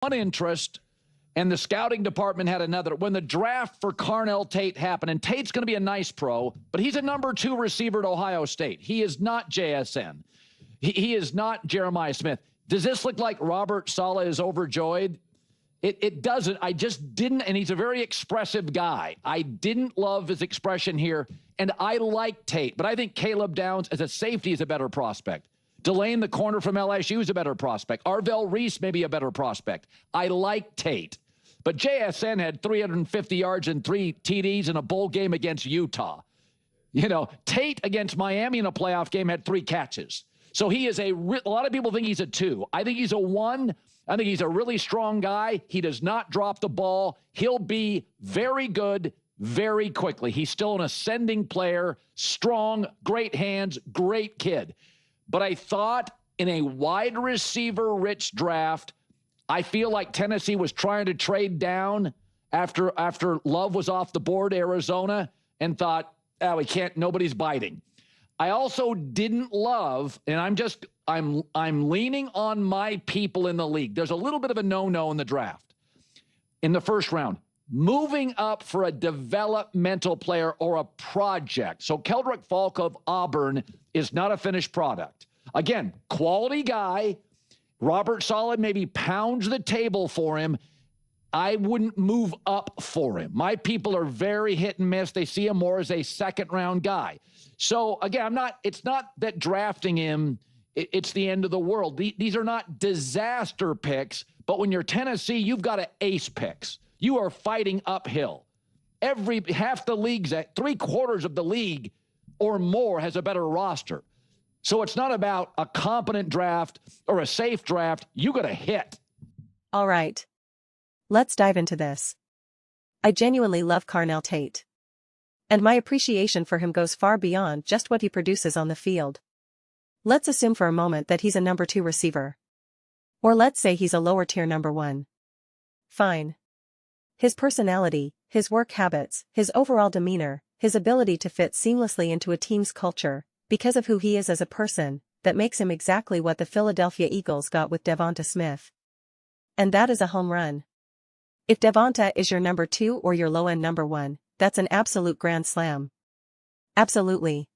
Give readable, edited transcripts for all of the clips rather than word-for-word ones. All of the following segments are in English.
one interest, and the scouting department had another. When the draft for Carnell Tate happened, and Tate's going to be a nice pro, but he's a number 2 receiver at Ohio State. He is not JSN. He is not Jeremiah Smith. Does this look like Robert Saleh is overjoyed? It doesn't. I just didn't, and he's a very expressive guy. I didn't love his expression here, and I like Tate, but I think Caleb Downs as a safety is a better prospect. Delane, the corner from LSU, is a better prospect. Arvell Reese may be a better prospect. I like Tate. But JSN had 350 yards and 3 TDs in a bowl game against Utah. You know, Tate against Miami in a playoff game had 3 catches. So he is a lot of people think he's a 2. I think he's a 1. I think he's a really strong guy. He does not drop the ball. He'll be very good very quickly. He's still an ascending player, strong, great hands, great kid. But I thought in a wide receiver-rich draft, I feel like Tennessee was trying to trade down after Love was off the board, Arizona, and thought, oh, we can't, nobody's biting. I also didn't love, and I'm leaning on my people in the league. There's a little bit of a no-no in the draft. In the first round, moving up for a developmental player or a project. So Keldrick Falk of Auburn is not a finished product. Again, quality guy. Robert Saleh maybe pounds the table for him. I wouldn't move up for him. My people are very hit and miss. They see him more as a second-round guy. So, again, it's not that drafting him, it's the end of the world. These are not disaster picks, but when you're Tennessee, you've got to ace picks. You are fighting uphill. Half the league's at 3/4 of the league or more has a better roster. So it's not about a competent draft or a safe draft. You got to hit. All right. Let's dive into this. I genuinely love Carnell Tate. And my appreciation for him goes far beyond just what he produces on the field. Let's assume for a moment that he's a number 2 receiver. Or let's say he's a lower tier number 1. Fine. His personality, his work habits, his overall demeanor, his ability to fit seamlessly into a team's culture, because of who he is as a person, that makes him exactly what the Philadelphia Eagles got with Devonta Smith. And that is a home run. If Devonta is your number 2 or your low-end number 1, that's an absolute grand slam. Absolutely.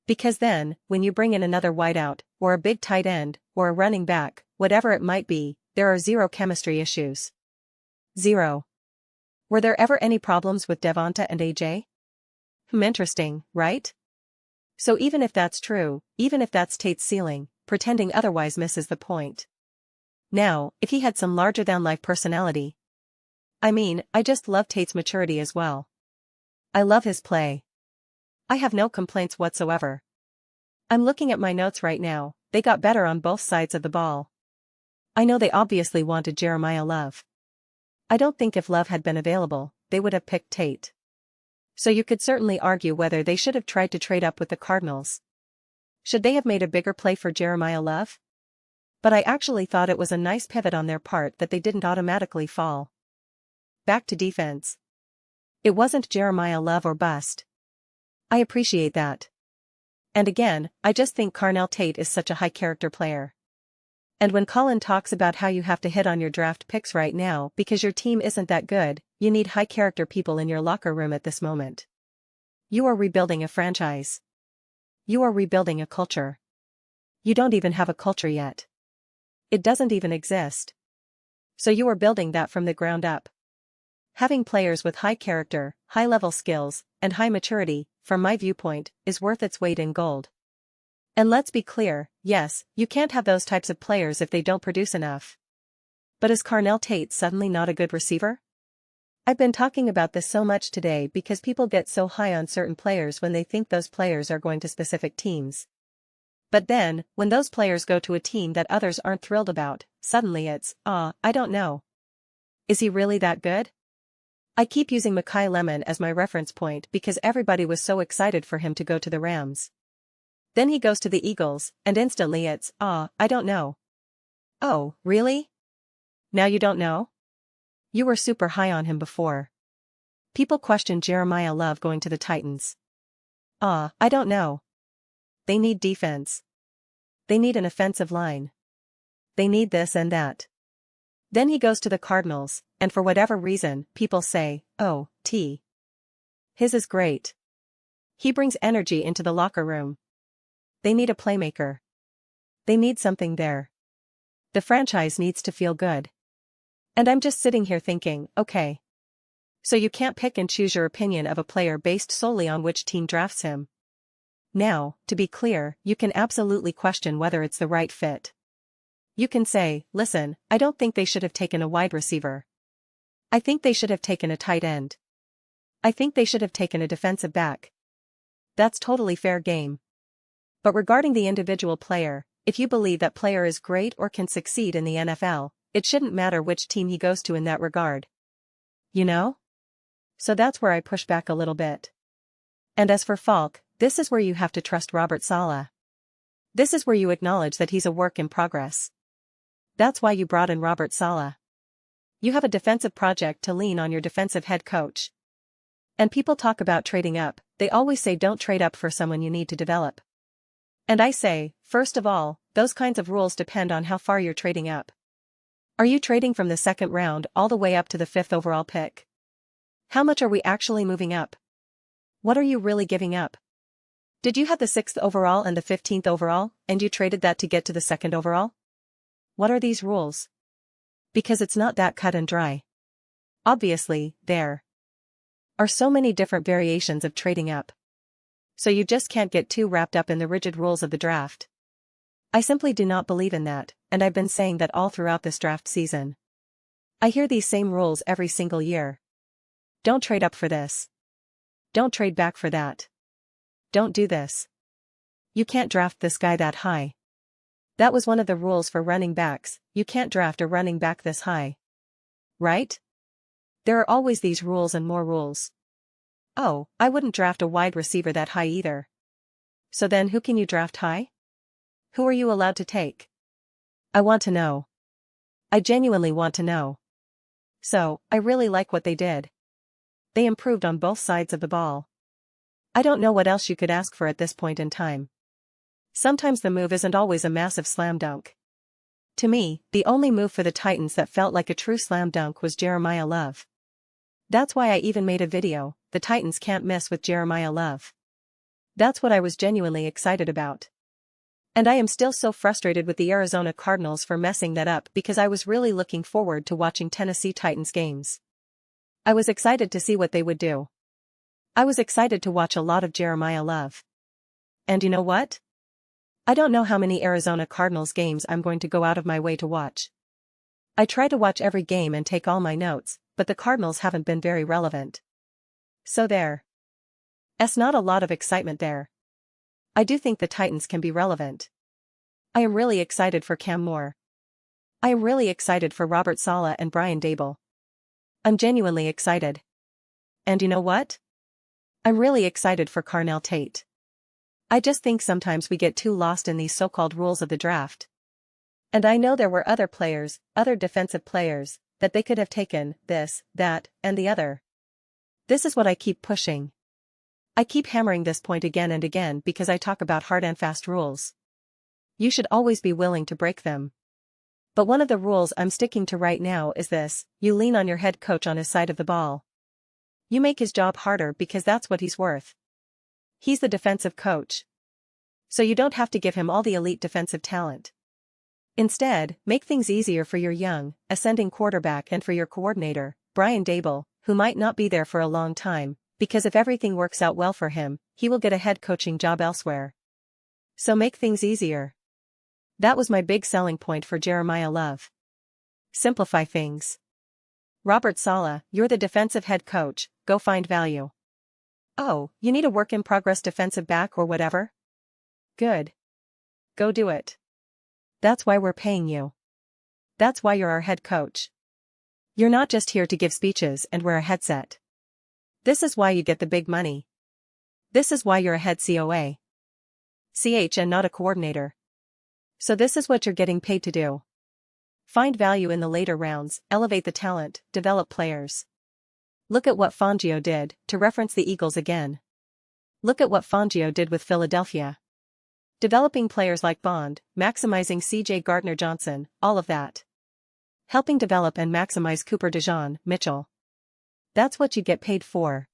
Because then, when you bring in another wideout, or a big tight end, or a running back, whatever it might be, there are 0 chemistry issues. 0. Were there ever any problems with Devonta and AJ? Interesting, right? So even if that's true, even if that's Tate's ceiling, pretending otherwise misses the point. Now, if he had some larger-than-life personality. I mean, I just love Tate's maturity as well. I love his play. I have no complaints whatsoever. I'm looking at my notes right now, they got better on both sides of the ball. I know they obviously wanted Jeremiah Love. I don't think if Love had been available, they would have picked Tate. So you could certainly argue whether they should have tried to trade up with the Cardinals. Should they have made a bigger play for Jeremiah Love? But I actually thought it was a nice pivot on their part that they didn't automatically fall. Back to defense. It wasn't Jeremiah Love or bust. I appreciate that. And again, I just think Carnell Tate is such a high-character player. And when Colin talks about how you have to hit on your draft picks right now because your team isn't that good, you need high-character people in your locker room at this moment. You are rebuilding a franchise. You are rebuilding a culture. You don't even have a culture yet. It doesn't even exist. So you are building that from the ground up. Having players with high character, high-level skills, and high maturity, from my viewpoint, is worth its weight in gold. And let's be clear, yes, you can't have those types of players if they don't produce enough. But is Carnell Tate suddenly not a good receiver? I've been talking about this so much today because people get so high on certain players when they think those players are going to specific teams. But then, when those players go to a team that others aren't thrilled about, suddenly it's, I don't know. Is he really that good? I keep using Mekhi Lemon as my reference point because everybody was so excited for him to go to the Rams. Then he goes to the Eagles, and instantly it's, I don't know. Oh, really? Now you don't know? You were super high on him before. People question Jeremiah Love going to the Titans. I don't know. They need defense. They need an offensive line. They need this and that. Then he goes to the Cardinals, and for whatever reason, people say, oh, his is great. He brings energy into the locker room. They need a playmaker. They need something there. The franchise needs to feel good. And I'm just sitting here thinking, okay. So you can't pick and choose your opinion of a player based solely on which team drafts him. Now, to be clear, you can absolutely question whether it's the right fit. You can say, listen, I don't think they should have taken a wide receiver. I think they should have taken a tight end. I think they should have taken a defensive back. That's totally fair game. But regarding the individual player, if you believe that player is great or can succeed in the NFL, it shouldn't matter which team he goes to in that regard. You know? So that's where I push back a little bit. And as for Falk, this is where you have to trust Robert Saleh. This is where you acknowledge that he's a work in progress. That's why you brought in Robert Saleh. You have a defensive project to lean on your defensive head coach. And people talk about trading up, they always say don't trade up for someone you need to develop. And I say, first of all, those kinds of rules depend on how far you're trading up. Are you trading from the second round all the way up to the 5th overall pick? How much are we actually moving up? What are you really giving up? Did you have the 6th overall and the 15th overall, and you traded that to get to the 2nd overall? What are these rules? Because it's not that cut and dry. Obviously, there are so many different variations of trading up. So you just can't get too wrapped up in the rigid rules of the draft. I simply do not believe in that, and I've been saying that all throughout this draft season. I hear these same rules every single year. Don't trade up for this. Don't trade back for that. Don't do this. You can't draft this guy that high. That was one of the rules for running backs, you can't draft a running back this high. Right? There are always these rules and more rules. Oh, I wouldn't draft a wide receiver that high either. So then who can you draft high? Who are you allowed to take? I want to know. I genuinely want to know. So, I really like what they did. They improved on both sides of the ball. I don't know what else you could ask for at this point in time. Sometimes the move isn't always a massive slam dunk. To me, the only move for the Titans that felt like a true slam dunk was Jeremiah Love. That's why I even made a video, the Titans can't miss with Jeremiah Love. That's what I was genuinely excited about. And I am still so frustrated with the Arizona Cardinals for messing that up because I was really looking forward to watching Tennessee Titans games. I was excited to see what they would do. I was excited to watch a lot of Jeremiah Love. And you know what? I don't know how many Arizona Cardinals games I'm going to go out of my way to watch. I try to watch every game and take all my notes, but the Cardinals haven't been very relevant. So there's not a lot of excitement there. I do think the Titans can be relevant. I am really excited for Cam Moore. I am really excited for Robert Saleh and Brian Daboll. I'm genuinely excited. And you know what? I'm really excited for Carnell Tate. I just think sometimes we get too lost in these so-called rules of the draft. And I know there were other players, other defensive players, that they could have taken, this, that, and the other. This is what I keep pushing. I keep hammering this point again and again because I talk about hard and fast rules. You should always be willing to break them. But one of the rules I'm sticking to right now is this: you lean on your head coach on his side of the ball. You make his job harder because that's what he's worth. He's the defensive coach. So you don't have to give him all the elite defensive talent. Instead, make things easier for your young, ascending quarterback and for your coordinator, Brian Daboll, who might not be there for a long time, because if everything works out well for him, he will get a head coaching job elsewhere. So make things easier. That was my big selling point for Jeremiah Love. Simplify things. Robert Saleh, you're the defensive head coach, go find value. Oh, you need a work-in-progress defensive back or whatever? Good. Go do it. That's why we're paying you. That's why you're our head coach. You're not just here to give speeches and wear a headset. This is why you get the big money. This is why you're a head COA. CH and not a coordinator. So this is what you're getting paid to do. Find value in the later rounds, elevate the talent, develop players. Look at what Fangio did, to reference the Eagles again. Look at what Fangio did with Philadelphia. Developing players like Bond, maximizing C.J. Gardner-Johnson, all of that. helping develop and maximize Cooper DeJean, Mitchell. That's what you get paid for.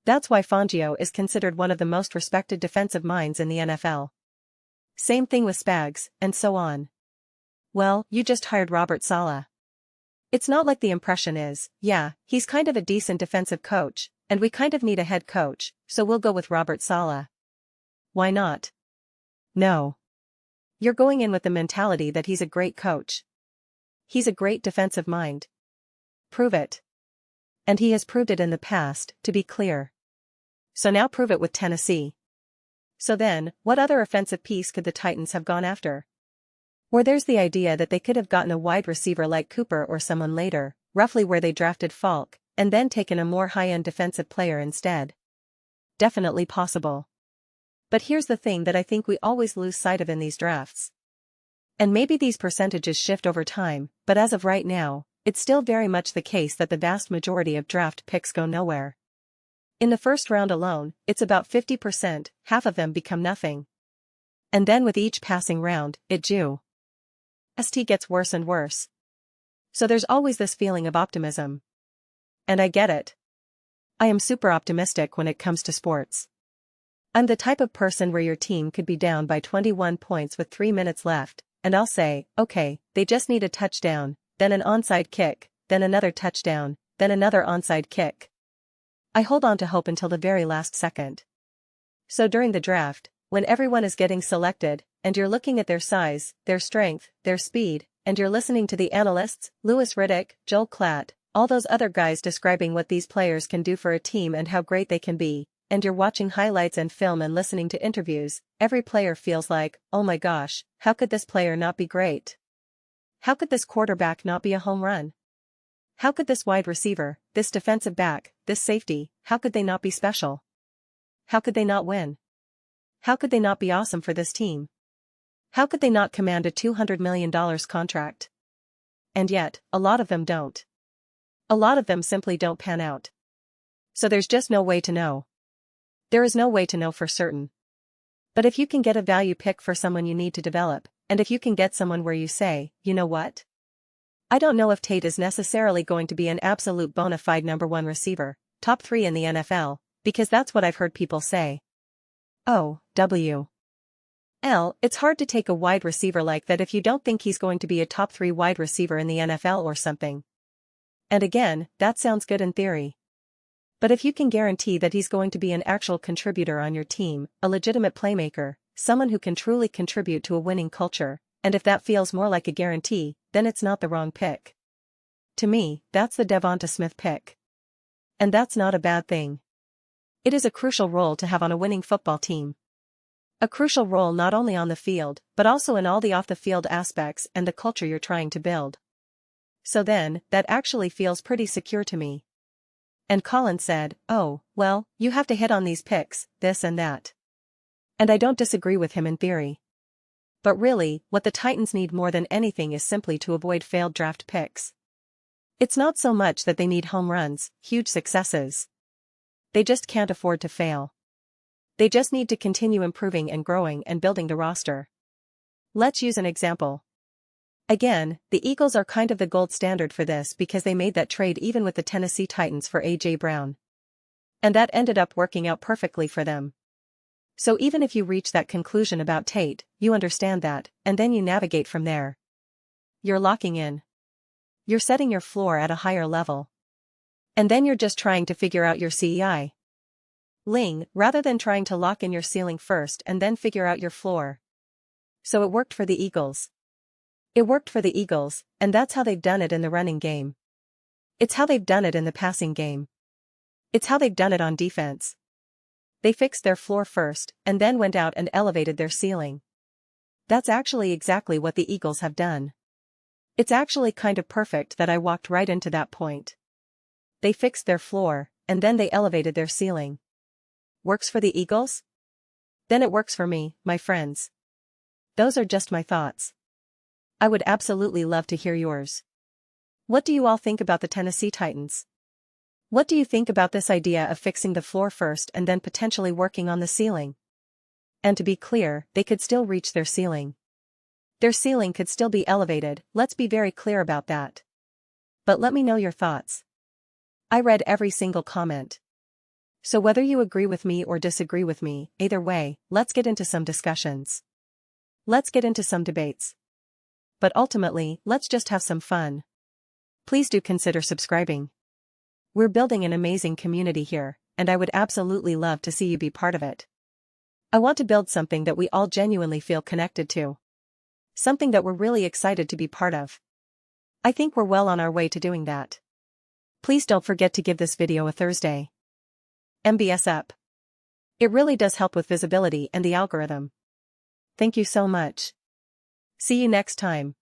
That's why Fangio is considered one of the most respected defensive minds in the NFL. Same thing with Spags, and so on. Well, you just hired Robert Saleh. It's not like the impression is, yeah, he's kind of a decent defensive coach, and we kind of need a head coach, so we'll go with Robert Saleh. Why not? No. You're going in with the mentality that he's a great coach. He's a great defensive mind. Prove it. And he has proved it in the past, to be clear. So now prove it with Tennessee. So then, what other offensive piece could the Titans have gone after? Or there's the idea that they could have gotten a wide receiver like Cooper or someone later, roughly where they drafted Falk, and then taken a more high-end defensive player instead. Definitely possible. But here's the thing that I think we always lose sight of in these drafts. And maybe these percentages shift over time, but as of right now, it's still very much the case that the vast majority of draft picks go nowhere. In the first round alone, it's about 50%, half of them become nothing. And then with each passing round, it gets worse and worse. So there's always this feeling of optimism. And I get it. I am super optimistic when it comes to sports. I'm the type of person where your team could be down by 21 points with 3 minutes left, and I'll say, okay, they just need a touchdown, then an onside kick, then another touchdown, then another onside kick. I hold on to hope until the very last second. So during the draft, when everyone is getting selected, and you're looking at their size, their strength, their speed, and you're listening to the analysts, Louis Riddick, Joel Klatt, all those other guys describing what these players can do for a team and how great they can be, and you're watching highlights and film and listening to interviews, every player feels like, oh my gosh, how could this player not be great? How could this quarterback not be a home run? How could this wide receiver, this defensive back, this safety, how could they not be special? How could they not win? How could they not be awesome for this team? How could they not command a $200 million contract? And yet, a lot of them don't. A lot of them simply don't pan out. So there's just no way to know. There is no way to know for certain. But if you can get a value pick for someone you need to develop, and if you can get someone where you say, you know what? I don't know if Tate is necessarily going to be an absolute bona fide number 1 receiver, top 3 in the NFL, because that's what I've heard people say. Oh, it's hard to take a wide receiver like that if you don't think he's going to be a top 3 wide receiver in the NFL or something. And again, that sounds good in theory. But if you can guarantee that he's going to be an actual contributor on your team, a legitimate playmaker, someone who can truly contribute to a winning culture, and if that feels more like a guarantee, then it's not the wrong pick. To me, that's the Devonta Smith pick. And that's not a bad thing. It is a crucial role to have on a winning football team. A crucial role not only on the field, but also in all the off-the-field aspects and the culture you're trying to build. So then, that actually feels pretty secure to me. And Colin said, oh, well, you have to hit on these picks, this and that. And I don't disagree with him in theory. But really, what the Titans need more than anything is simply to avoid failed draft picks. It's not so much that they need home runs, huge successes. They just can't afford to fail. They just need to continue improving and growing and building the roster. Let's use an example. Again, the Eagles are kind of the gold standard for this because they made that trade even with the Tennessee Titans for A.J. Brown. And that ended up working out perfectly for them. So even if you reach that conclusion about Tate, you understand that, and then you navigate from there. You're locking in. You're setting your floor at a higher level. And then you're just trying to figure out your CEI. Rather than trying to lock in your ceiling first and then figure out your floor. So it worked for the Eagles. It worked for the Eagles, and that's how they've done it in the running game. It's how they've done it in the passing game. It's how they've done it on defense. They fixed their floor first, and then went out and elevated their ceiling. That's actually exactly what the Eagles have done. It's actually kind of perfect that I walked right into that point. They fixed their floor, and then they elevated their ceiling. Works for the Eagles? Then it works for me, my friends. Those are just my thoughts. I would absolutely love to hear yours. What do you all think about the Tennessee Titans? What do you think about this idea of fixing the floor first and then potentially working on the ceiling? And to be clear, they could still reach their ceiling. Their ceiling could still be elevated, let's be very clear about that. But let me know your thoughts. I read every single comment. So whether you agree with me or disagree with me, either way, let's get into some discussions. Let's get into some debates. But ultimately, let's just have some fun. Please do consider subscribing. We're building an amazing community here, and I would absolutely love to see you be part of it. I want to build something that we all genuinely feel connected to. Something that we're really excited to be part of. I think we're well on our way to doing that. Please don't forget to give this video a Thursday MBS up. It really does help with visibility and the algorithm. Thank you so much. See you next time.